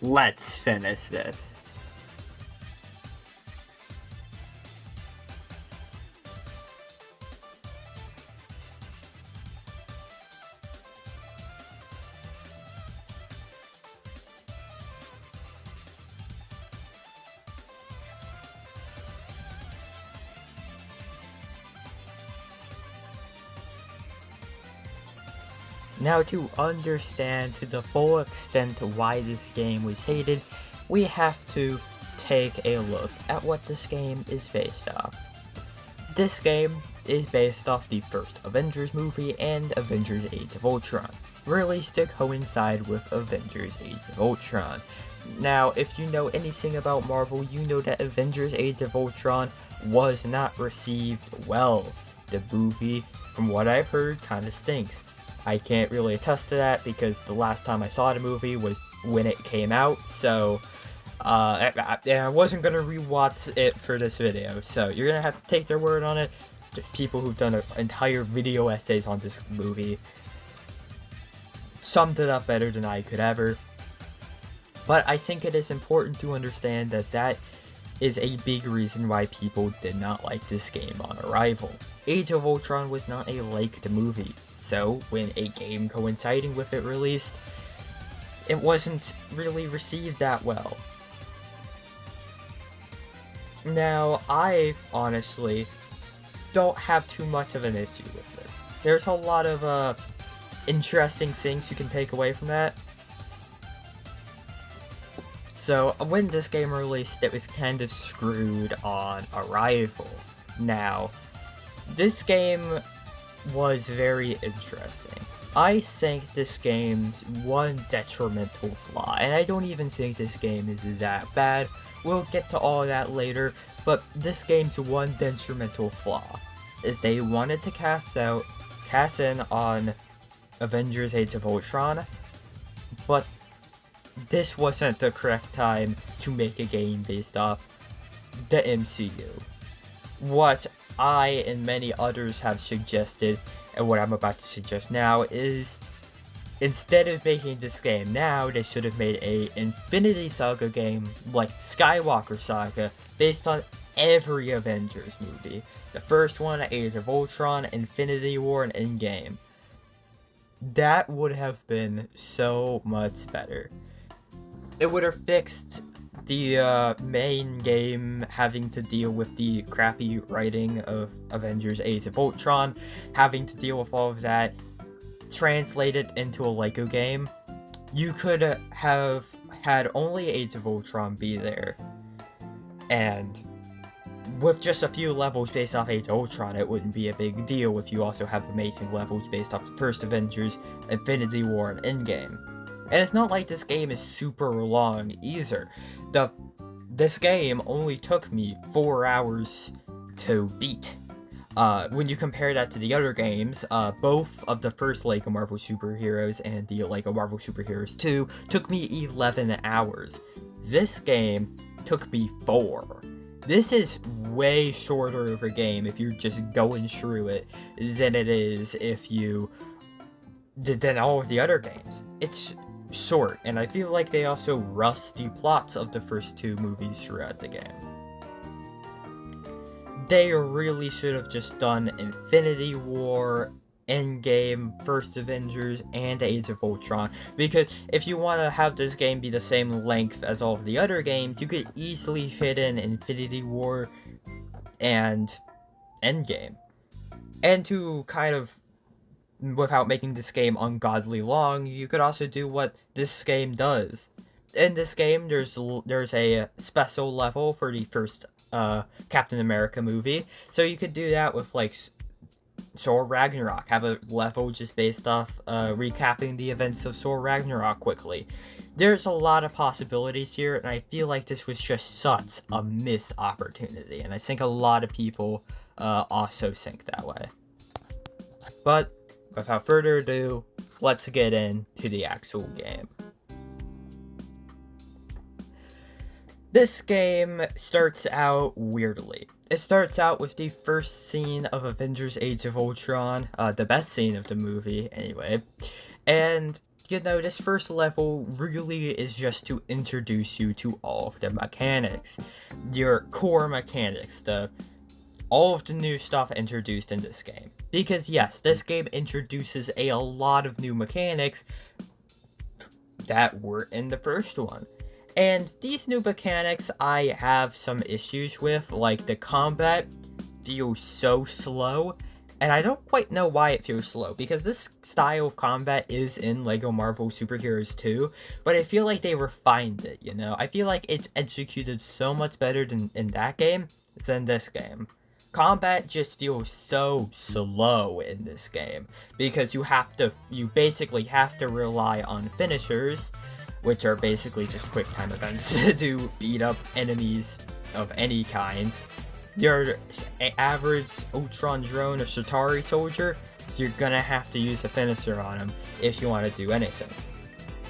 let's finish this. Now, to understand to the full extent why this game was hated, we have to take a look at what this game is based off. This game is based off the first Avengers movie and Avengers Age of Ultron, released to coincide with Avengers Age of Ultron. Now, if you know anything about Marvel, you know that Avengers Age of Ultron was not received well. The movie, from what I've heard, kinda stinks. I can't really attest to that because the last time I saw the movie was when it came out, so I wasn't going to rewatch it for this video, so you're going to have to take their word on it. The people who've done entire video essays on this movie summed it up better than I could ever. But I think it is important to understand that that is a big reason why people did not like this game on arrival. Age of Ultron was not a liked movie. So, when a game coinciding with it released, it wasn't really received that well. Now, I honestly don't have too much of an issue with this. There's a lot of interesting things you can take away from that. So, when this game released, it was kind of screwed on arrival. Now, this game was very interesting. I think this game's one detrimental flaw, and I don't even think this game is that bad, we'll get to all that later, but this game's one detrimental flaw is they wanted to cast in on Avengers Age of Ultron, but this wasn't the correct time to make a game based off the MCU. What I and many others have suggested, and what I'm about to suggest now, is instead of making this game now, they should have made a Infinity Saga game like Skywalker Saga based on every Avengers movie. The first one, Age of Ultron, Infinity War, and Endgame. That would have been so much better. It would have fixed the main game having to deal with the crappy writing of Avengers Age of Ultron, having to deal with all of that, translated into a Lego game. You could have had only Age of Ultron be there, and with just a few levels based off Age of Ultron, it wouldn't be a big deal if you also have amazing levels based off the first Avengers, Infinity War, and Endgame. And it's not like this game is super long either. This game only took me 4 hours to beat. When you compare that to the other games, both of the first LEGO Marvel Superheroes and the LEGO Marvel Superheroes 2 took me 11 hours. This game took me 4. This is way shorter of a game if you're just going through it than it is if you than all of the other games. It's short, and I feel like they also rushed the plots of the first 2 movies throughout the game. They really should have just done Infinity War, Endgame, First Avengers, and Age of Ultron, because if you want to have this game be the same length as all of the other games, you could easily fit in Infinity War and Endgame. And to kind of, without making this game ungodly long, you could also do what this game does. In this game, there's a special level for the first Captain America movie, so you could do that with like Thor Ragnarok, have a level just based off recapping the events of Thor Ragnarok quickly. There's a lot of possibilities here, and I feel like this was just such a missed opportunity, and I think a lot of people also think that way. But without further ado, let's get into the actual game. This game starts out weirdly. It starts out with the first scene of Avengers Age of Ultron, the best scene of the movie, anyway. And you know, this first level really is just to introduce you to all of the mechanics. Your core mechanics, all of the new stuff introduced in this game. Because yes, this game introduces a lot of new mechanics that were in the first one. And these new mechanics I have some issues with, like the combat feels so slow, and I don't quite know why it feels slow, because this style of combat is in LEGO Marvel Superheroes 2, but I feel like they refined it, you know? I feel like it's executed so much better than in that game than this game. Combat just feels so slow in this game, because you basically have to rely on finishers, which are basically just quick time events to beat up enemies of any kind. Your average Ultron drone or Chitauri soldier, you're gonna have to use a finisher on him if you want to do anything.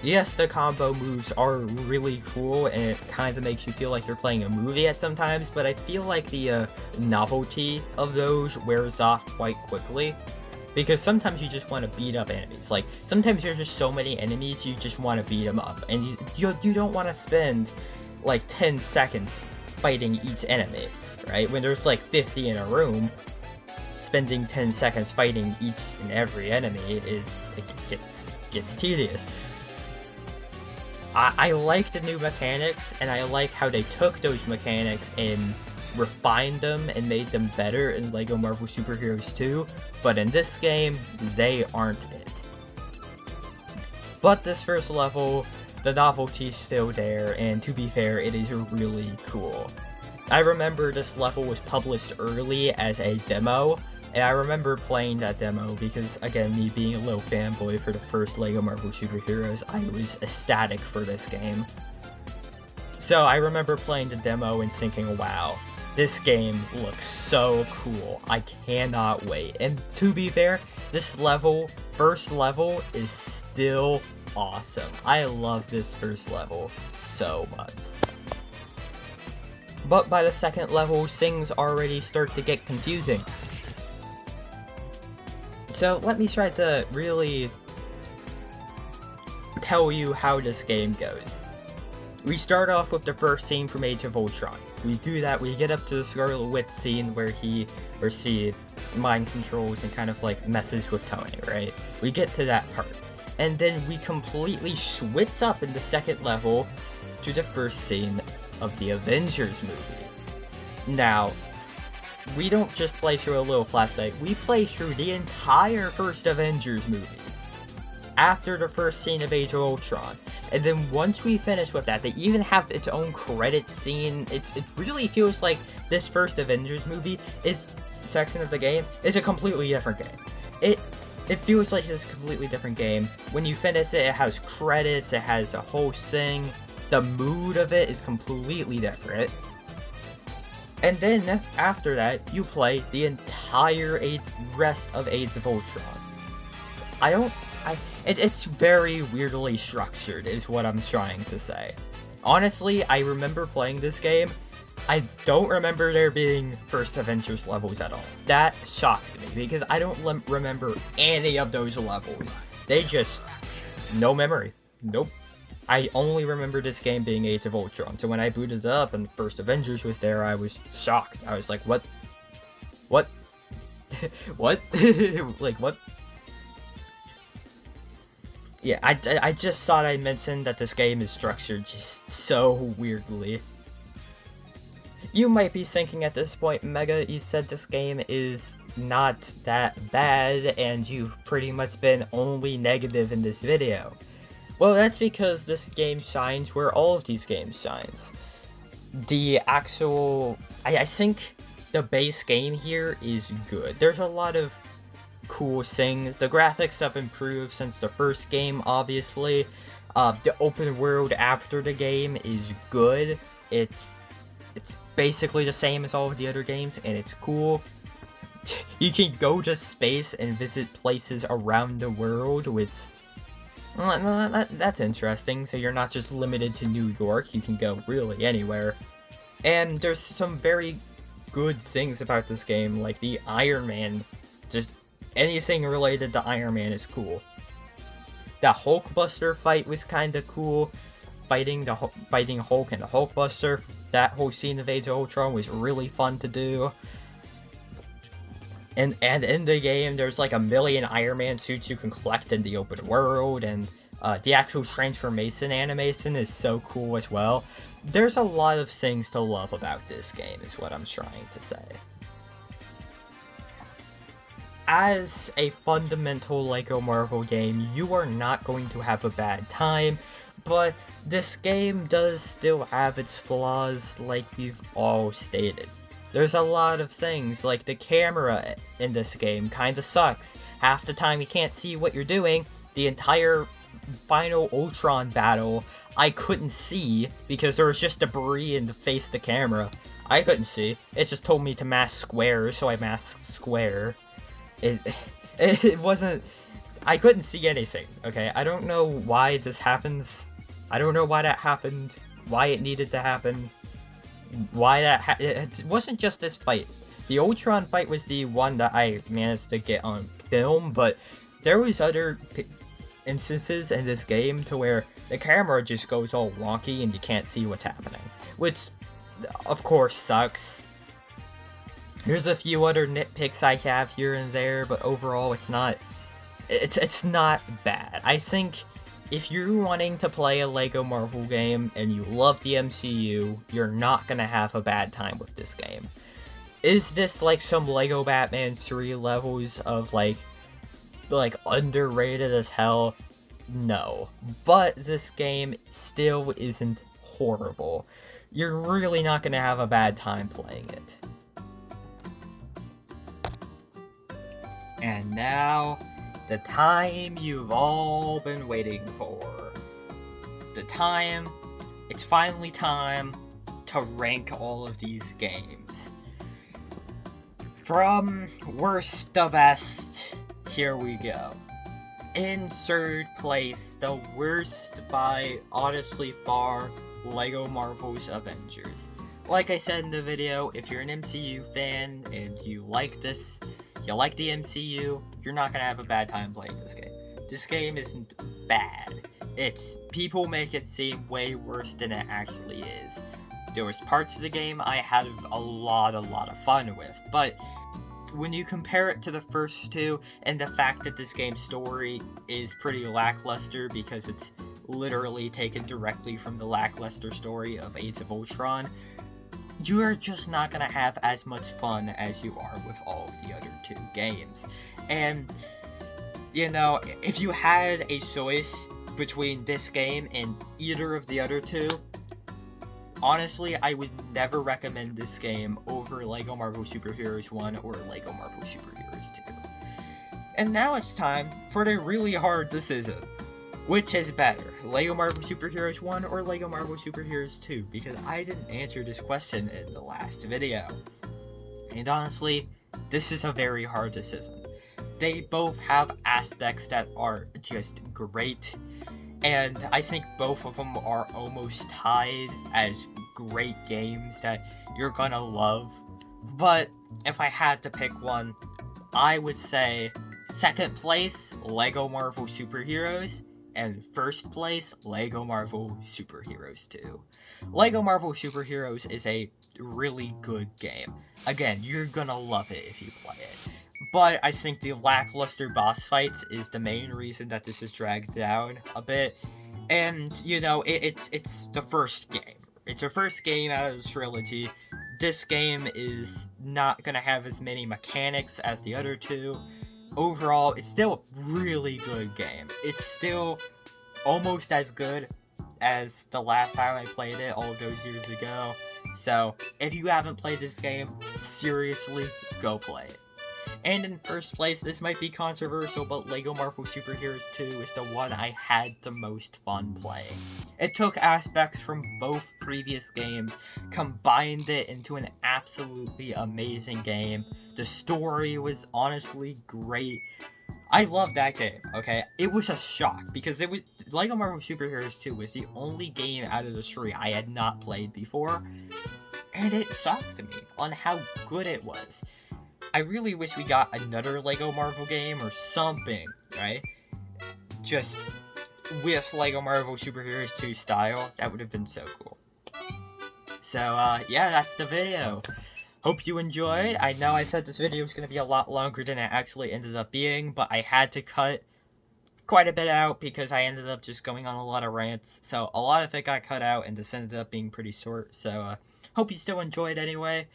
Yes, the combo moves are really cool, and it kind of makes you feel like you're playing a movie at sometimes, but I feel like the novelty of those wears off quite quickly. Because sometimes you just want to beat up enemies. Like, sometimes there's just so many enemies, you just want to beat them up. And you don't want to spend, like, 10 seconds fighting each enemy, right? When there's, like, 50 in a room, spending 10 seconds fighting each and every enemy gets tedious. I like the new mechanics, and I like how they took those mechanics and refined them and made them better in LEGO Marvel Superheroes 2, but in this game, they aren't it. But this first level, the novelty's still there, and to be fair, it is really cool. I remember this level was published early as a demo, and I remember playing that demo because, again, me being a little fanboy for the first LEGO Marvel Superheroes, I was ecstatic for this game. So I remember playing the demo and thinking, wow, this game looks so cool. I cannot wait. And to be fair, this first level, is still awesome. I love this first level so much. But by the second level, things already start to get confusing. So let me try to really tell you how this game goes. We start off with the first scene from Age of Ultron. We do that, we get up to the Scarlet Witch scene where she mind controls and kind of like messes with Tony, right? We get to that part. And then we completely switch up in the second level to the first scene of the Avengers movie. Now, we don't just play through a little flashback, we play through the entire first Avengers movie. After the first scene of Age of Ultron. And then once we finish with that, they even have its own credit scene. It really feels like this first Avengers movie section of the game is a completely different game. It feels like it's a completely different game. When you finish it, it has credits, it has a whole thing. The mood of it is completely different. And then, after that, you play the entire rest of Age of Ultron. It's very weirdly structured, is what I'm trying to say. Honestly, I remember playing this game. I don't remember there being first Avengers levels at all. That shocked me, because I don't remember any of those levels. No memory. Nope. I only remember this game being Age of Ultron, so when I booted it up and first Avengers was there, I was shocked. I was like, what? What? What? Like, what? Yeah, I just thought I'd mention that this game is structured just so weirdly. You might be thinking at this point, Mega, you said this game is not that bad, and you've pretty much been only negative in this video. Well, that's because this game shines where all of these games shines. The actual... I think the base game here is good. There's a lot of cool things. The graphics have improved since the first game, obviously. The open world after the game is good. It's basically the same as all of the other games, and it's cool. You can go to space and visit places around the world, which... that's interesting. So you're not just limited to New York, you can go really anywhere. And there's some very good things about this game, like the Iron Man. Just anything related to Iron Man is cool. The Hulkbuster fight was kind of cool. Fighting Hulk and the Hulkbuster. That whole scene of Age of Ultron was really fun to do. And in the game, there's like a million Iron Man suits you can collect in the open world, and the actual transformation animation is so cool as well. There's a lot of things to love about this game, is what I'm trying to say. As a fundamental LEGO Marvel game, you are not going to have a bad time, but this game does still have its flaws, like we've all stated. There's a lot of things, like the camera in this game kinda sucks. Half the time you can't see what you're doing. The entire final Ultron battle, I couldn't see because there was just debris in the face of the camera. I couldn't see. It just told me to mask square, so I masked square. It wasn't... I couldn't see anything, okay? I don't know why this happens. I don't know why that happened. Why it needed to happen. Why that it wasn't just this fight. The Ultron fight was the one that I managed to get on film, but there was other instances in this game to where the camera just goes all wonky and you can't see what's happening, which of course sucks. There's a few other nitpicks I have here and there, but overall it's not bad. I think if you're wanting to play a LEGO Marvel game and you love the MCU, you're not gonna have a bad time with this game. Is this like some LEGO Batman 3 levels of like underrated as hell? No. But this game still isn't horrible. You're really not gonna have a bad time playing it. And now, the time you've all been waiting for. It's finally time to rank all of these games. From worst to best, here we go. In third place, the worst by honestly far, LEGO Marvel's Avengers. Like I said in the video, if you're an MCU fan and you like this, you like the MCU, you're not gonna have a bad time playing this game. This game isn't bad. People make it seem way worse than it actually is. There was parts of the game I had a lot of fun with, but when you compare it to the first two, and the fact that this game's story is pretty lackluster because it's literally taken directly from the lackluster story of Age of Ultron, you are just not gonna have as much fun as you are with all of the other two games. And, you know, if you had a choice between this game and either of the other two, honestly, I would never recommend this game over LEGO Marvel Super Heroes 1 or LEGO Marvel Super Heroes 2. And now it's time for the really hard decision. Which is better, LEGO Marvel Super Heroes 1 or LEGO Marvel Super Heroes 2? Because I didn't answer this question in the last video. And honestly, this is a very hard decision. They both have aspects that are just great, and I think both of them are almost tied as great games that you're gonna love. But if I had to pick one, I would say second place, LEGO Marvel Super Heroes, and first place, LEGO Marvel Super Heroes 2. LEGO Marvel Super Heroes is a really good game. Again, you're gonna love it if you play it. But I think the lackluster boss fights is the main reason that this is dragged down a bit. And, you know, it's the first game. It's the first game out of the trilogy. This game is not gonna have as many mechanics as the other two. Overall, it's still a really good game. It's still almost as good as the last time I played it all of those years ago. So, if you haven't played this game, seriously, go play it. And in first place, this might be controversial, but LEGO Marvel Super Heroes 2 is the one I had the most fun playing. It took aspects from both previous games, combined it into an absolutely amazing game. The story was honestly great. I loved that game, okay? It was a shock, because LEGO Marvel Super Heroes 2 was the only game out of the three I had not played before, and it shocked me on how good it was. I really wish we got another LEGO Marvel game or something, right? Just with LEGO Marvel Superheroes 2 style. That would have been so cool. So, yeah, that's the video. Hope you enjoyed. I know I said this video was going to be a lot longer than it actually ended up being, but I had to cut quite a bit out because I ended up just going on a lot of rants. So a lot of it got cut out and this ended up being pretty short. So hope you still enjoyed anyway.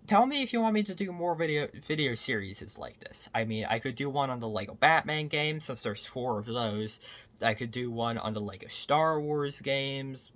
Tell me if you want me to do more video series like this. I mean, I could do one on the LEGO Batman game, since there's 4 of those. I could do one on the LEGO Star Wars games.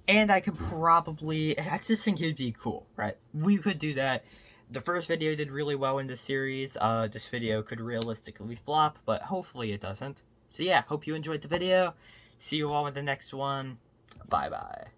And I could probably... I just think it'd be cool, right? We could do that. The first video did really well in this series. This video could realistically flop, but hopefully it doesn't. So yeah, hope you enjoyed the video. See you all in the next one. Bye-bye.